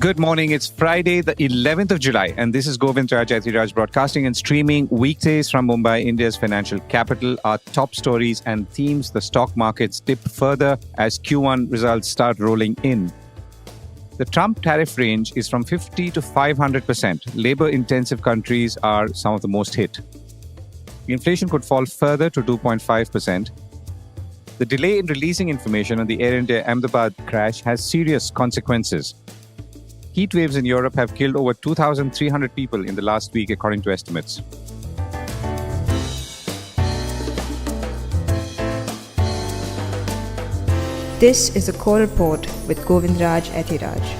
Good morning. It's Friday, the 11th of July, and this is Govindraj Ethiraj broadcasting and streaming weekdays from Mumbai, India's financial capital. Our top stories and themes: the stock markets dip further as Q1 results start rolling in. The Trump tariff range is from 50 to 500%. Labor-intensive countries are some of the most hit. Inflation could fall further to 2.5%. The delay in releasing information on the Air India Ahmedabad crash has serious consequences. Heatwaves in Europe have killed over 2,300 people in the last week, according to estimates. This is a core report with Govindraj Ethiraj.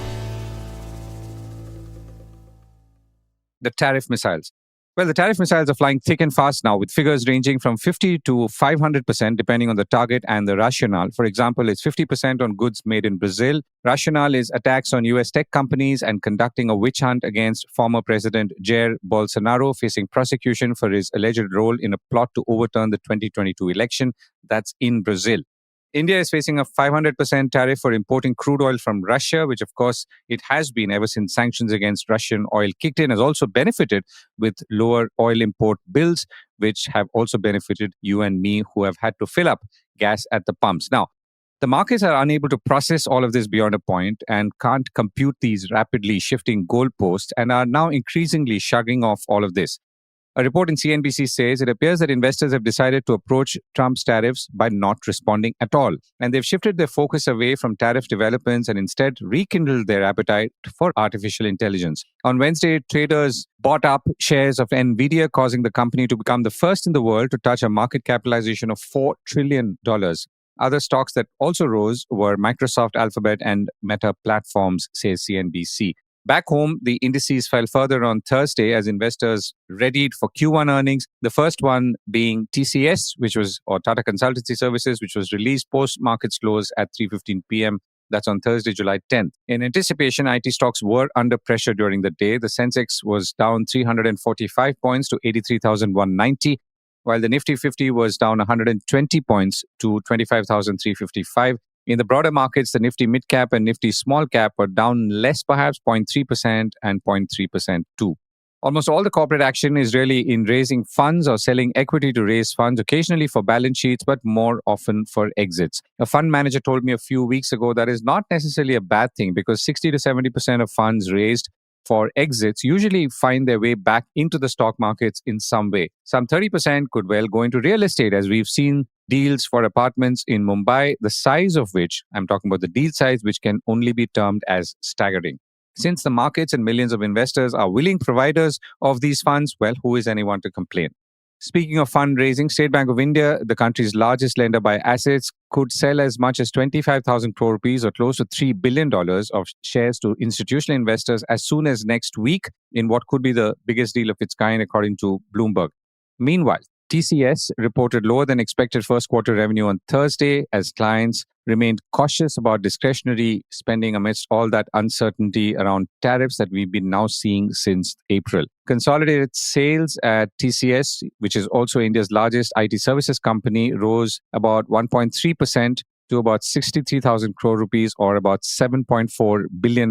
The tariff missiles. Well, the tariff missiles are flying thick and fast now, with figures ranging from 50 to 500% depending on the target and the rationale. For example, it's 50% on goods made in Brazil. Rationale is attacks on US tech companies and conducting a witch hunt against former President Jair Bolsonaro, facing prosecution for his alleged role in a plot to overturn the 2022 election. That's in Brazil. India is facing a 500% tariff for importing crude oil from Russia, which of course it has been ever since sanctions against Russian oil kicked in, has also benefited with lower oil import bills, which have also benefited you and me who have had to fill up gas at the pumps. Now, the markets are unable to process all of this beyond a point and can't compute these rapidly shifting goalposts and are now increasingly shrugging off all of this. A report in CNBC says it appears that investors have decided to approach Trump's tariffs by not responding at all. And they've shifted their focus away from tariff developments and instead rekindled their appetite for artificial intelligence. On Wednesday, traders bought up shares of NVIDIA, causing the company to become the first in the world to touch a market capitalization of $4 trillion. Other stocks that also rose were Microsoft, Alphabet, and Meta Platforms, says CNBC. Back home, the indices fell further on Thursday as investors readied for Q1 earnings. The first one being TCS, or Tata Consultancy Services, which was released post-markets close at 3:15 p.m. That's on Thursday, July 10th. In anticipation, IT stocks were under pressure during the day. The Sensex was down 345 points to 83,190, while the Nifty 50 was down 120 points to 25,355. In the broader markets, the Nifty mid-cap and Nifty small-cap were down less, perhaps 0.3% and 0.3% too. Almost all the corporate action is really in raising funds or selling equity to raise funds, occasionally for balance sheets, but more often for exits. A fund manager told me a few weeks ago that is not necessarily a bad thing because 60 to 70% of funds raised for exits usually find their way back into the stock markets in some way. Some 30% could well go into real estate, as we've seen deals for apartments in Mumbai, the size of which, I'm talking about the deal size, which can only be termed as staggering. Since the markets and millions of investors are willing providers of these funds, well, who is anyone to complain? Speaking of fundraising, State Bank of India, the country's largest lender by assets, could sell as much as 25,000 crore rupees or close to $3 billion of shares to institutional investors as soon as next week in what could be the biggest deal of its kind, according to Bloomberg. Meanwhile, TCS reported lower than expected first quarter revenue on Thursday as clients remained cautious about discretionary spending amidst all that uncertainty around tariffs that we've been now seeing since April. Consolidated sales at TCS, which is also India's largest IT services company, rose about 1.3% to about 63,000 crore rupees or about $7.4 billion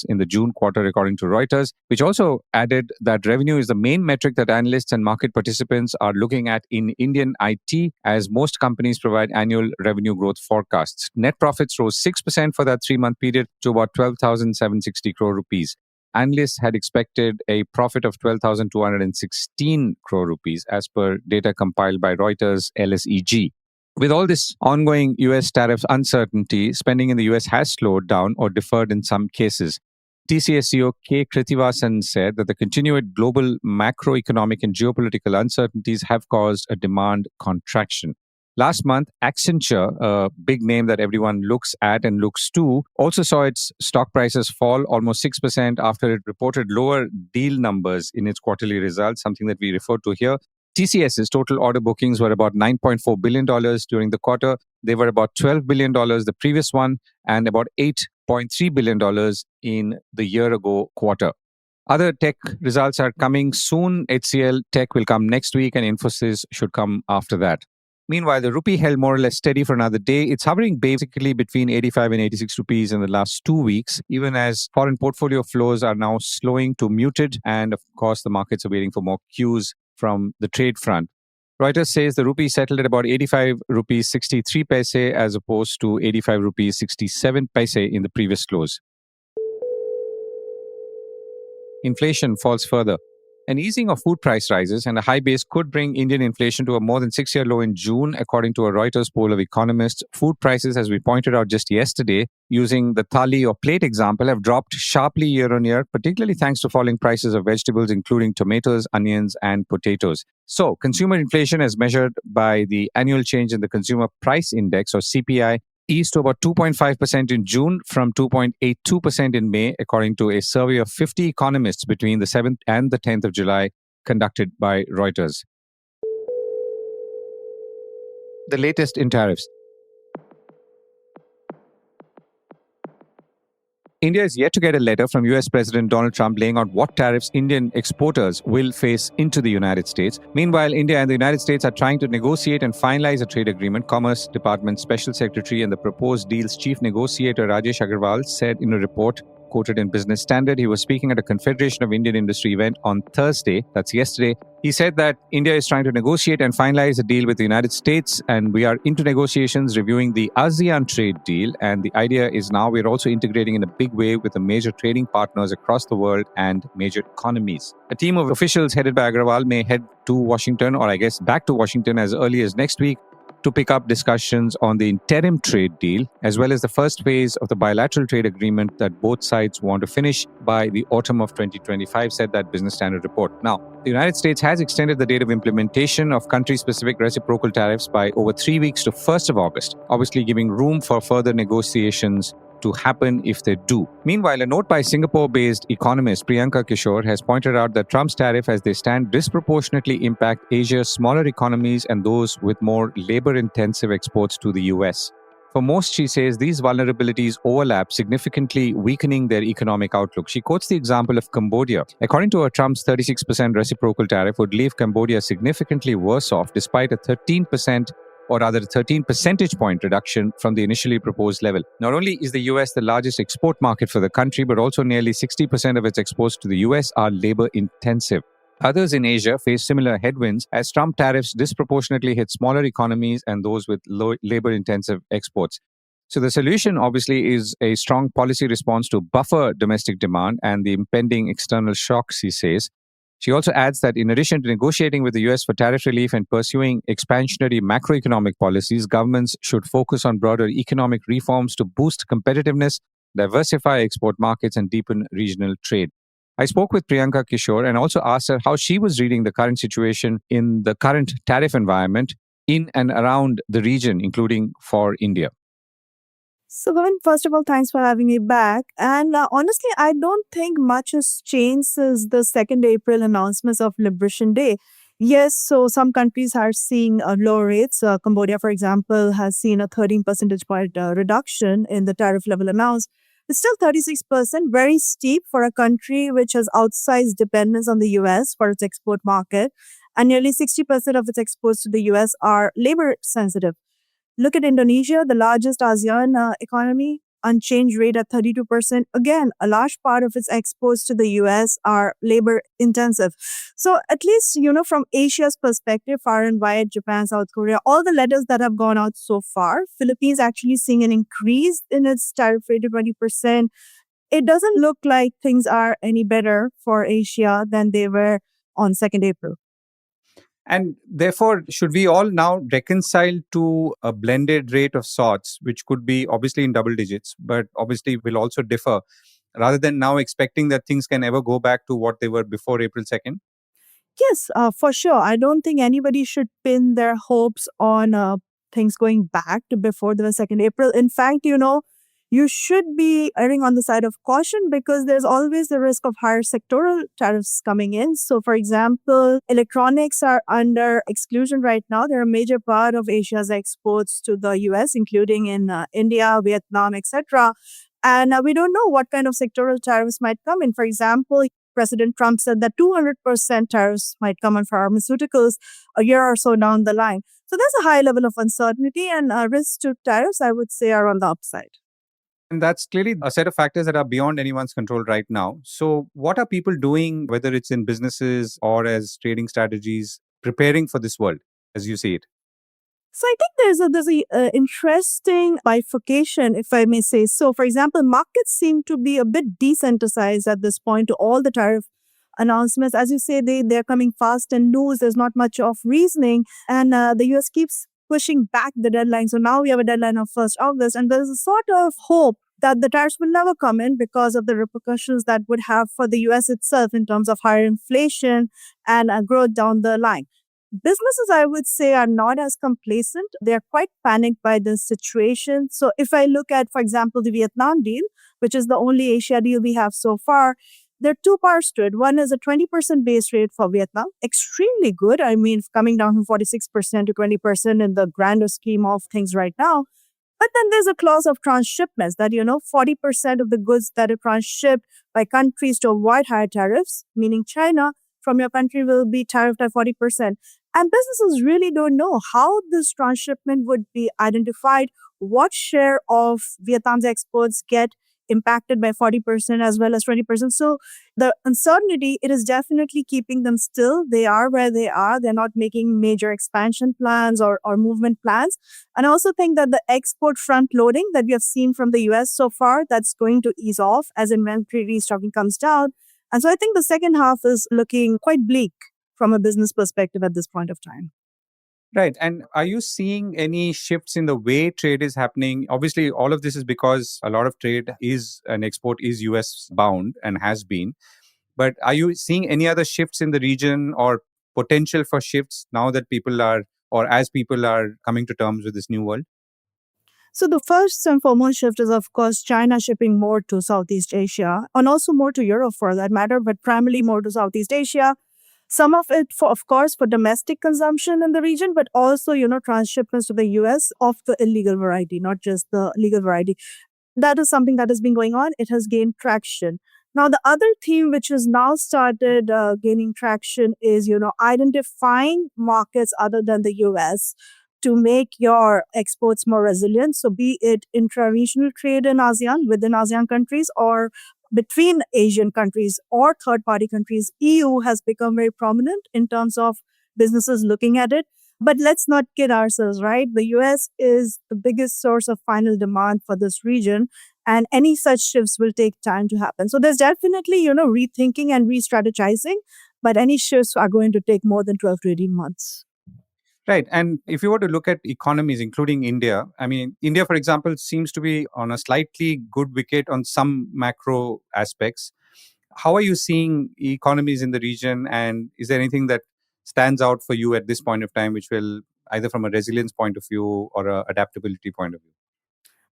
in the June quarter, according to Reuters, which also added that revenue is the main metric that analysts and market participants are looking at in Indian IT, as most companies provide annual revenue growth forecasts. Net profits rose 6% for that 3-month period to about 12,760 crore rupees. Analysts had expected a profit of 12,216 crore rupees as per data compiled by Reuters LSEG. With all this ongoing US tariff uncertainty, spending in the US has slowed down or deferred in some cases. TCS CEO K. Krithivasan said that the continued global macroeconomic and geopolitical uncertainties have caused a demand contraction. Last month, Accenture, a big name that everyone looks at and looks to, also saw its stock prices fall almost 6% after it reported lower deal numbers in its quarterly results, something that we refer to here. TCS's total order bookings were about $9.4 billion during the quarter. They were about $12 billion the previous one and about $8.3 billion in the year-ago quarter. Other tech results are coming soon. HCL Tech will come next week and Infosys should come after that. Meanwhile, the rupee held more or less steady for another day. It's hovering basically between 85 and 86 rupees in the last 2 weeks, even as foreign portfolio flows are now slowing to muted. And of course, the markets are waiting for more cues from the trade front. Reuters says the rupee settled at about 85 rupees 63 paise as opposed to 85 rupees 67 paise in the previous close. Inflation falls further. An easing of food price rises and a high base could bring Indian inflation to a more than 6-year low in June, according to a Reuters poll of economists. Food prices, as we pointed out just yesterday, using the thali or plate example, have dropped sharply year on year, particularly thanks to falling prices of vegetables, including tomatoes, onions, and potatoes. So, consumer inflation, as measured by the annual change in the Consumer Price Index, or CPI, eased to about 2.5% in June from 2.82% in May, according to a survey of 50 economists between the 7th and the 10th of July conducted by Reuters. The latest in tariffs. India is yet to get a letter from US President Donald Trump laying out what tariffs Indian exporters will face into the United States. Meanwhile, India and the United States are trying to negotiate and finalize a trade agreement. Commerce Department Special Secretary and the proposed deal's chief negotiator Rajesh Agarwal said in a report quoted in Business Standard. He was speaking at a Confederation of Indian Industry event on Thursday, that's yesterday. He said that India is trying to negotiate and finalize a deal with the United States, and we are into negotiations reviewing the ASEAN trade deal. And the idea is now we're also integrating in a big way with the major trading partners across the world and major economies. A team of officials headed by Agarwal may head to Washington, or I guess back to Washington as early as next week, to pick up discussions on the interim trade deal, as well as the first phase of the bilateral trade agreement that both sides want to finish by the autumn of 2025, said that Business Standard report. Now, the United States has extended the date of implementation of country-specific reciprocal tariffs by over 3 weeks to 1st of August, obviously giving room for further negotiations to happen if they do. Meanwhile, a note by Singapore-based economist Priyanka Kishore has pointed out that Trump's tariff, as they stand, disproportionately impact Asia's smaller economies and those with more labor-intensive exports to the US. For most, she says, these vulnerabilities overlap, significantly weakening their economic outlook. She quotes the example of Cambodia. According to her, Trump's 36% reciprocal tariff would leave Cambodia significantly worse off, despite a 13% or rather a 13 percentage point reduction from the initially proposed level. Not only is the US the largest export market for the country, but also nearly 60% of its exports to the US are labor intensive. Others in Asia face similar headwinds as Trump tariffs disproportionately hit smaller economies and those with low labor-intensive exports. So the solution obviously is a strong policy response to buffer domestic demand and the impending external shocks, he says. She also adds that in addition to negotiating with the US for tariff relief and pursuing expansionary macroeconomic policies, governments should focus on broader economic reforms to boost competitiveness, diversify export markets, and deepen regional trade. I spoke with Priyanka Kishore and also asked her how she was reading the current situation in the current tariff environment in and around the region, including for India. So, Govind, first of all, thanks for having me back. And honestly, I don't think much has changed since the 2nd April announcements of Liberation Day. Yes, so some countries are seeing lower rates. Cambodia, for example, has seen a 13 percentage point reduction in the tariff level announced. It's still 36%, very steep for a country which has outsized dependence on the US for its export market. And nearly 60% of its exports to the US are labor sensitive. Look at Indonesia, the largest ASEAN economy, unchanged rate at 32%. Again, a large part of its exports to the US are labor intensive. So at least, from Asia's perspective, far and wide, Japan, South Korea, all the letters that have gone out so far, Philippines actually seeing an increase in its tariff rate to 20%. It doesn't look like things are any better for Asia than they were on 2nd April. And therefore, should we all now reconcile to a blended rate of sorts, which could be obviously in double digits, but obviously will also differ, rather than now expecting that things can ever go back to what they were before April 2nd? Yes, for sure. I don't think anybody should pin their hopes on things going back to before the 2nd April. In fact, you should be erring on the side of caution because there's always the risk of higher sectoral tariffs coming in. So, for example, electronics are under exclusion right now. They're a major part of Asia's exports to the US, including in India, Vietnam, etc. And we don't know what kind of sectoral tariffs might come in. For example, President Trump said that 200% tariffs might come on pharmaceuticals a year or so down the line. So there's a high level of uncertainty, and risks to tariffs, I would say, are on the upside. And that's clearly a set of factors that are beyond anyone's control right now. So, what are people doing, whether it's in businesses or as trading strategies, preparing for this world as you see it? So I think there's a interesting bifurcation, if I may say so. For example, markets seem to be a bit desensitized at this point to all the tariff announcements. As you say, they're coming fast and loose. There's not much of reasoning, and the US keeps pushing back the deadline. So now we have a deadline of 1st August, and there's a sort of hope that the tariffs will never come in because of the repercussions that would have for the US itself in terms of higher inflation and growth down the line. Businesses, I would say, are not as complacent. They're quite panicked by this situation. So if I look at, for example, the Vietnam deal, which is the only Asia deal we have so far, there are two parts to it. One is a 20% base rate for Vietnam, extremely good. I mean, coming down from 46% to 20% in the grander scheme of things right now. But then there's a clause of transshipments that, 40% of the goods that are transshipped by countries to avoid higher tariffs, meaning China, from your country will be tariffed at 40%. And businesses really don't know how this transshipment would be identified, what share of Vietnam's exports get impacted by 40% as well as 20%. So the uncertainty, it is definitely keeping them still. They are where they are. They're not making major expansion plans or movement plans. And I also think that the export front loading that we have seen from the US so far, that's going to ease off as inventory restocking comes down. And so I think the second half is looking quite bleak from a business perspective at this point of time. Right. And are you seeing any shifts in the way trade is happening? Obviously, all of this is because a lot of trade is and export is US bound and has been. But are you seeing any other shifts in the region or potential for shifts now that people are, or as people are coming to terms with this new world? So the first and foremost shift is, of course, China shipping more to Southeast Asia and also more to Europe for that matter, but primarily more to Southeast Asia. Some of it, of course, for domestic consumption in the region, but also, transshipments to the US of the illegal variety, not just the legal variety. That is something that has been going on. It has gained traction. Now, the other theme which has now started gaining traction is, identifying markets other than the US to make your exports more resilient. So be it intra-regional trade in ASEAN, within ASEAN countries, or between Asian countries or third-party countries, EU has become very prominent in terms of businesses looking at it. But let's not kid ourselves, right? The US is the biggest source of final demand for this region, and any such shifts will take time to happen. So there's definitely, rethinking and re-strategizing, but any shifts are going to take more than 12 to 18 months. Right. And if you were to look at economies, including India, I mean, India, for example, seems to be on a slightly good wicket on some macro aspects. How are you seeing economies in the region? And is there anything that stands out for you at this point of time, which will either from a resilience point of view or a adaptability point of view?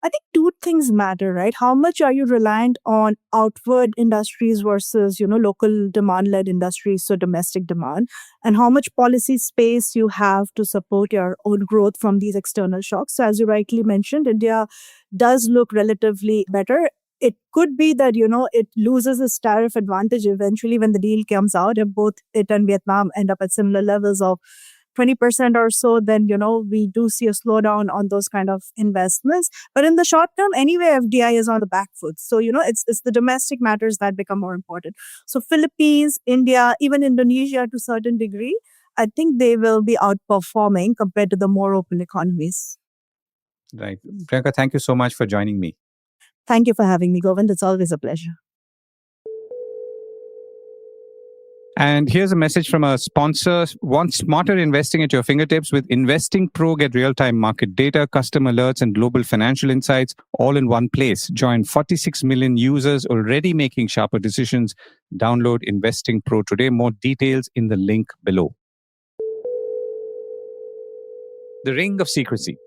I think two things matter, right? How much are you reliant on outward industries versus, local demand-led industries, so domestic demand, and how much policy space you have to support your own growth from these external shocks. So as you rightly mentioned, India does look relatively better. It could be that, it loses its tariff advantage eventually when the deal comes out, if both it and Vietnam end up at similar levels of 20% or so, then, we do see a slowdown on those kind of investments. But in the short term, anyway, FDI is on the back foot. So, it's the domestic matters that become more important. So Philippines, India, even Indonesia to a certain degree, I think they will be outperforming compared to the more open economies. Right. Priyanka, thank you so much for joining me. Thank you for having me, Govind. It's always a pleasure. And here's a message from a sponsor. Want smarter investing at your fingertips? With InvestingPro, get real-time market data, custom alerts, and global financial insights all in one place. Join 46 million users already making sharper decisions. Download InvestingPro today. More details in the link below. The ring of secrecy.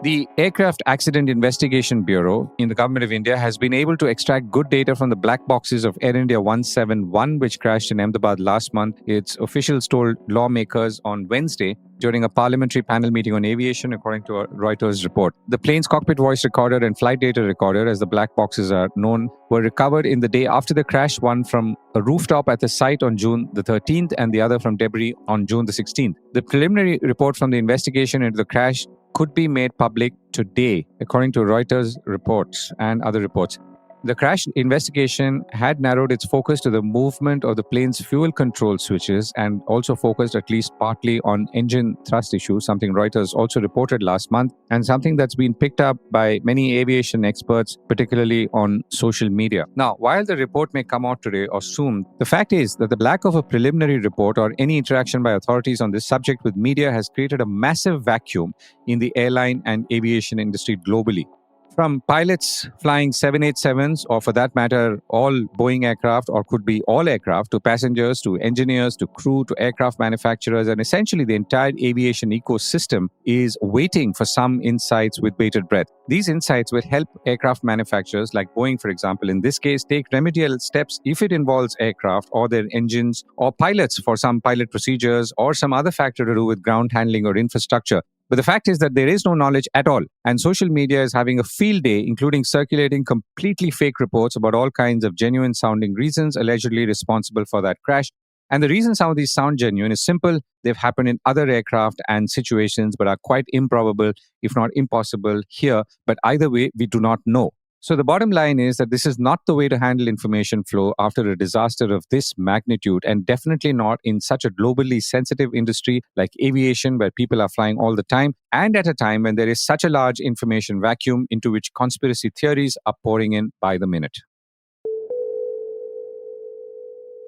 The Aircraft Accident Investigation Bureau in the Government of India has been able to extract good data from the black boxes of Air India 171, which crashed in Ahmedabad last month. Its officials told lawmakers on Wednesday during a parliamentary panel meeting on aviation, according to a Reuters report. The plane's cockpit voice recorder and flight data recorder, as the black boxes are known, were recovered in the day after the crash, one from a rooftop at the site on June the 13th and the other from debris on June the 16th. The preliminary report from the investigation into the crash could be made public today, according to Reuters reports and other reports. The crash investigation had narrowed its focus to the movement of the plane's fuel control switches and also focused at least partly on engine thrust issues, something Reuters also reported last month, and something that's been picked up by many aviation experts, particularly on social media. Now, while the report may come out today or soon, the fact is that the lack of a preliminary report or any interaction by authorities on this subject with media has created a massive vacuum in the airline and aviation industry globally. From pilots flying 787s, or for that matter, all Boeing aircraft, or could be all aircraft, to passengers, to engineers, to crew, to aircraft manufacturers, and essentially the entire aviation ecosystem is waiting for some insights with bated breath. These insights will help aircraft manufacturers like Boeing, for example, in this case, take remedial steps if it involves aircraft or their engines or pilots for some pilot procedures or some other factor to do with ground handling or infrastructure. But the fact is that there is no knowledge at all. And social media is having a field day, including circulating completely fake reports about all kinds of genuine sounding reasons allegedly responsible for that crash. And the reason some of these sound genuine is simple. They've happened in other aircraft and situations, but are quite improbable, if not impossible here. But either way, we do not know. So the bottom line is that this is not the way to handle information flow after a disaster of this magnitude, and definitely not in such a globally sensitive industry like aviation, where people are flying all the time, and at a time when there is such a large information vacuum into which conspiracy theories are pouring in by the minute.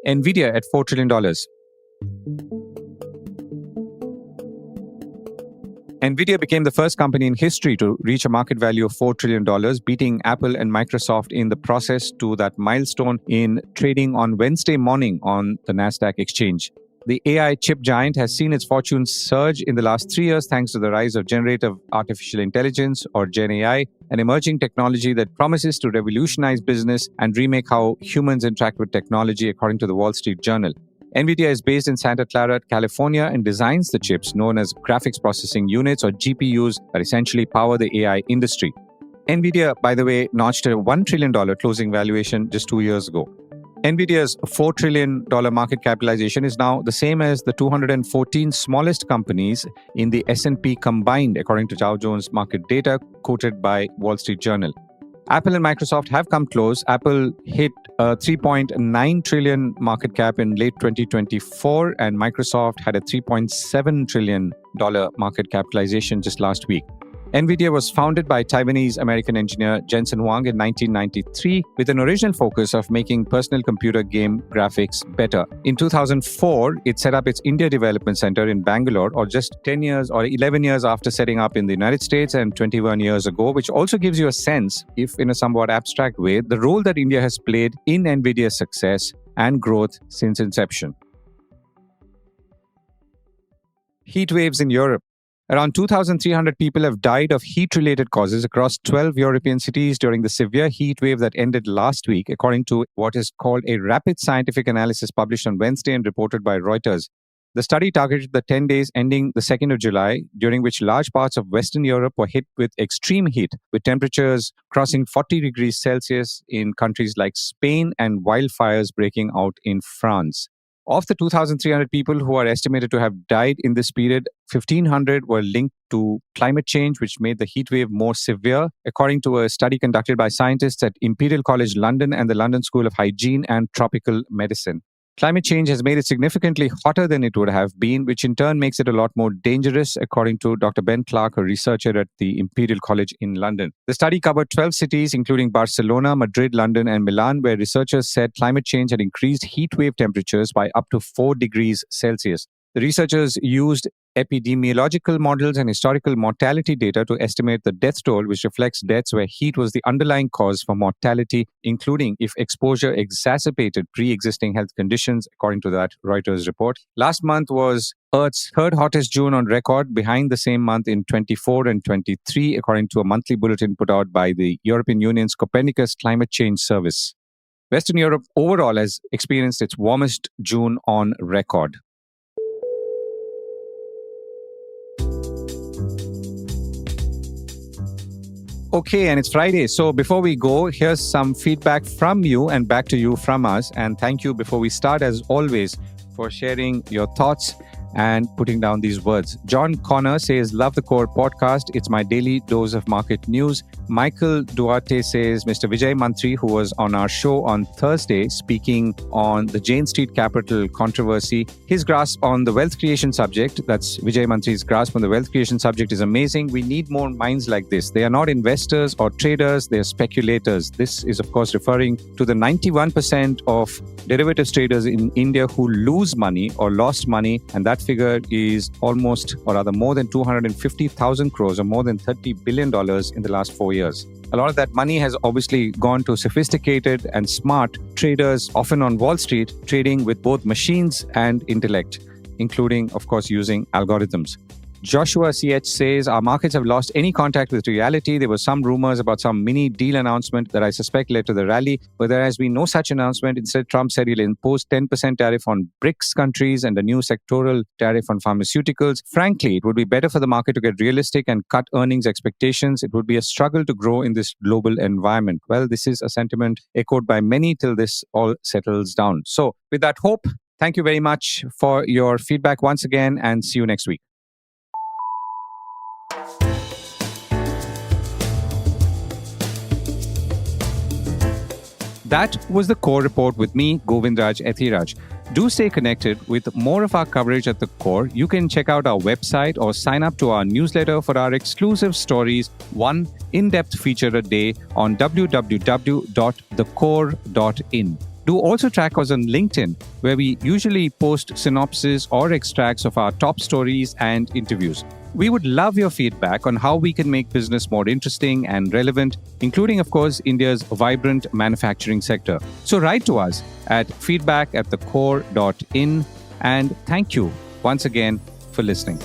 NVIDIA at $4 trillion. NVIDIA became the first company in history to reach a market value of $4 trillion, beating Apple and Microsoft in the process to that milestone in trading on Wednesday morning on the NASDAQ exchange. The AI chip giant has seen its fortunes surge in the last 3 years thanks to the rise of generative artificial intelligence, or Gen AI, an emerging technology that promises to revolutionize business and remake how humans interact with technology, according to the Wall Street Journal. NVIDIA is based in Santa Clara, California, and designs the chips known as graphics processing units, or GPUs, that essentially power the AI industry. NVIDIA, by the way, notched a $1 trillion closing valuation just 2 years ago. NVIDIA's $4 trillion market capitalization is now the same as the 214 smallest companies in the S&P combined, according to Dow Jones market data quoted by Wall Street Journal. Apple and Microsoft have come close. Apple hit a $3.9 trillion market cap in late 2024, and Microsoft had a $3.7 trillion market capitalization just last week. NVIDIA was founded by Taiwanese-American engineer Jensen Huang in 1993 with an original focus of making personal computer game graphics better. In 2004, it set up its India Development Center in Bangalore, or just 10 years or 11 years after setting up in the United States and 21 years ago, which also gives you a sense, if in a somewhat abstract way, the role that India has played in NVIDIA's success and growth since inception. Heatwaves in Europe. Around 2,300 people have died of heat-related causes across 12 European cities during the severe heat wave that ended last week, according to what is called a rapid scientific analysis published on Wednesday and reported by Reuters. The study targeted the 10 days ending the 2nd of July, during which large parts of Western Europe were hit with extreme heat, with temperatures crossing 40 degrees Celsius in countries like Spain and wildfires breaking out in France. Of the 2,300 people who are estimated to have died in this period, 1,500 were linked to climate change, which made the heat wave more severe, according to a study conducted by scientists at Imperial College London and the London School of Hygiene and Tropical Medicine. Climate change has made it significantly hotter than it would have been, which in turn makes it a lot more dangerous, according to Dr. Ben Clark, a researcher at the Imperial College in London. The study covered 12 cities, including Barcelona, Madrid, London, and Milan, where researchers said climate change had increased heat wave temperatures by up to 4 degrees Celsius. The researchers used epidemiological models and historical mortality data to estimate the death toll, which reflects deaths where heat was the underlying cause for mortality, including if exposure exacerbated pre-existing health conditions, according to that Reuters report. Last month was Earth's third hottest June on record, behind the same month in 24 and 23, according to a monthly bulletin put out by the European Union's Copernicus Climate Change Service. Western Europe overall has experienced its warmest June on record. Okay, and it's Friday. So before we go, here's some feedback from you and back to you from us. And thank you before we start, as always, for sharing your thoughts and putting down these words. John Connor says, love the Core podcast. It's my daily dose of market news. Michael Duarte says, Mr. Vijay Mantri, who was on our show on Thursday speaking on the Jane Street Capital controversy, his grasp on the wealth creation subject, that's Vijay Mantri's grasp on the wealth creation subject, is amazing. We need more minds like this. They are not investors or traders, they are speculators. This is, of course, referring to the 91% of derivatives traders in India who lose money or lost money, and that figure is almost, or rather more than 250,000 crores or more than $30 billion in the last 4 years. A lot of that money has obviously gone to sophisticated and smart traders, often on Wall Street, trading with both machines and intellect, including, of course, using algorithms. Joshua CH says, our markets have lost any contact with reality. There were some rumors about some mini deal announcement that I suspect led to the rally, but there has been no such announcement. Instead, Trump said he'll impose 10% tariff on BRICS countries and a new sectoral tariff on pharmaceuticals. Frankly, it would be better for the market to get realistic and cut earnings expectations. It would be a struggle to grow in this global environment. Well, this is a sentiment echoed by many till this all settles down. So with that hope, thank you very much for your feedback once again, and see you next week. That was the Core Report with me, Govindraj Ethiraj. Do stay connected with more of our coverage at the Core. You can check out our website or sign up to our newsletter for our exclusive stories, one in-depth feature a day on www.thecore.in. Do also track us on LinkedIn, where we usually post synopses or extracts of our top stories and interviews. We would love your feedback on how we can make business more interesting and relevant, including, of course, India's vibrant manufacturing sector. So write to us at feedback@thecore.in, and thank you once again for listening.